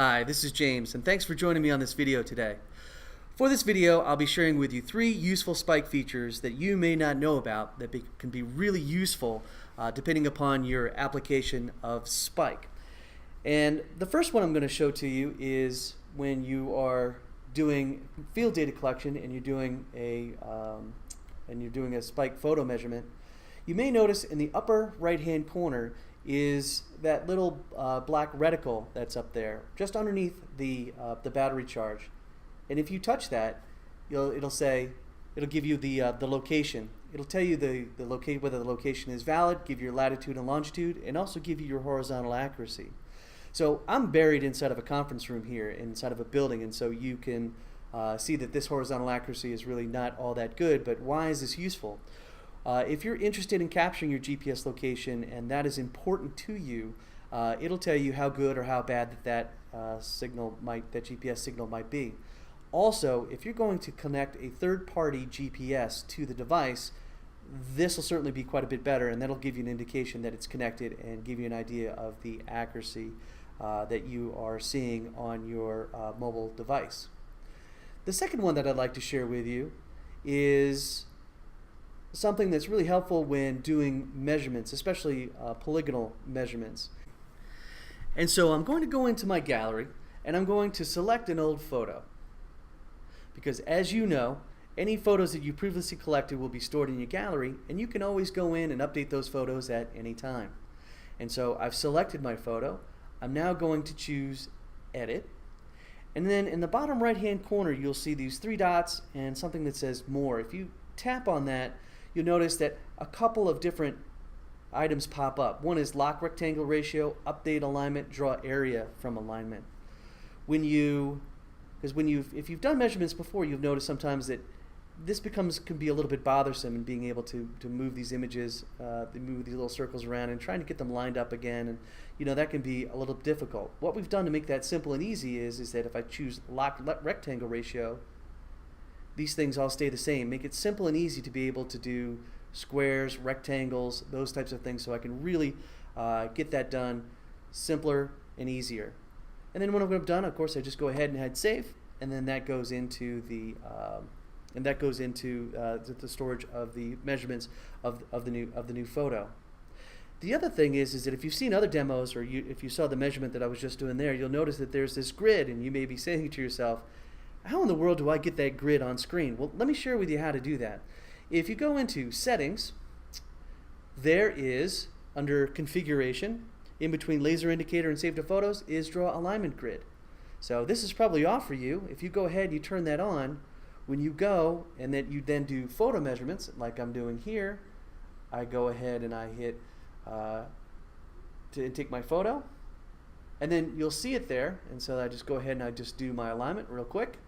Hi, this is James, and thanks for joining me on this video today. For this video, I'll be sharing with you 3 useful spike features that you may not know about that can be really useful depending upon your application of spike. And the first one I'm going to show to you is when you are doing field data collection and you're doing a spike photo measurement. You may notice in the upper right-hand corner is that little black reticle that's up there, just underneath the battery charge. And if you touch that, it'll give you the location. It'll tell you whether the location is valid, give you your latitude and longitude, and also give you your horizontal accuracy. So I'm buried inside of a conference room here, inside of a building, and so you can see that this horizontal accuracy is really not all that good. But why is this useful? If you're interested in capturing your GPS location and that is important to you, it'll tell you how good or how bad that GPS signal might be. Also, if you're going to connect a third-party GPS to the device, this will certainly be quite a bit better, and that'll give you an indication that it's connected and give you an idea of the accuracy that you are seeing on your mobile device. The second one that I'd like to share with you is something that's really helpful when doing measurements, especially polygonal measurements. And so I'm going to go into my gallery and I'm going to select an old photo, because as you know, any photos that you previously collected will be stored in your gallery, and you can always go in and update those photos at any time. And so I've selected my photo. I'm now going to choose Edit, and then in the bottom right hand corner you'll see these 3 dots and something that says More. If you tap on that, you'll notice that a couple of different items pop up. One is Lock Rectangle Ratio, Update Alignment, Draw Area from Alignment. If you've done measurements before, you've noticed sometimes that this can be a little bit bothersome in being able to move these images, move these little circles around and trying to get them lined up again, and that can be a little difficult. What we've done to make that simple and easy is that if I choose Lock Rectangle Ratio, these things all stay the same. Make it simple and easy to be able to do squares, rectangles, those types of things, so I can really get that done simpler and easier. And then when I'm done, of course, I just go ahead and hit save, and then that goes into the the storage of the measurements of the new photo. The other thing is that if you've seen other demos, or if you saw the measurement that I was just doing there, you'll notice that there's this grid, and you may be saying to yourself, how in the world do I get that grid on screen? Well, let me share with you how to do that. If you go into Settings, there is, under Configuration, in between Laser Indicator and Save to Photos, is Draw Alignment Grid. So this is probably off for you. If you go ahead and you turn that on, when you go and then you do photo measurements, like I'm doing here, I go ahead and I hit to take my photo, and then you'll see it there, and so I just go ahead and I just do my alignment real quick,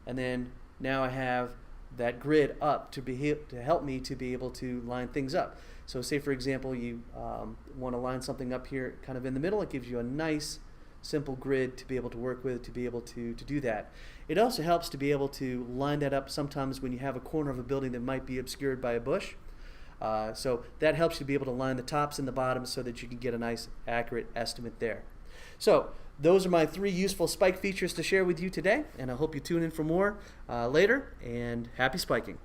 and then now I have that grid up to help me to be able to line things up. So say for example you want to line something up here kind of in the middle. It gives you a nice simple grid to be able to work with, to be able to do that. It also helps to be able to line that up sometimes when you have a corner of a building that might be obscured by a bush. So that helps you to be able to line the tops and the bottoms so that you can get a nice accurate estimate there. So those are my 3 useful spike features to share with you today, and I hope you tune in for more later, and happy spiking.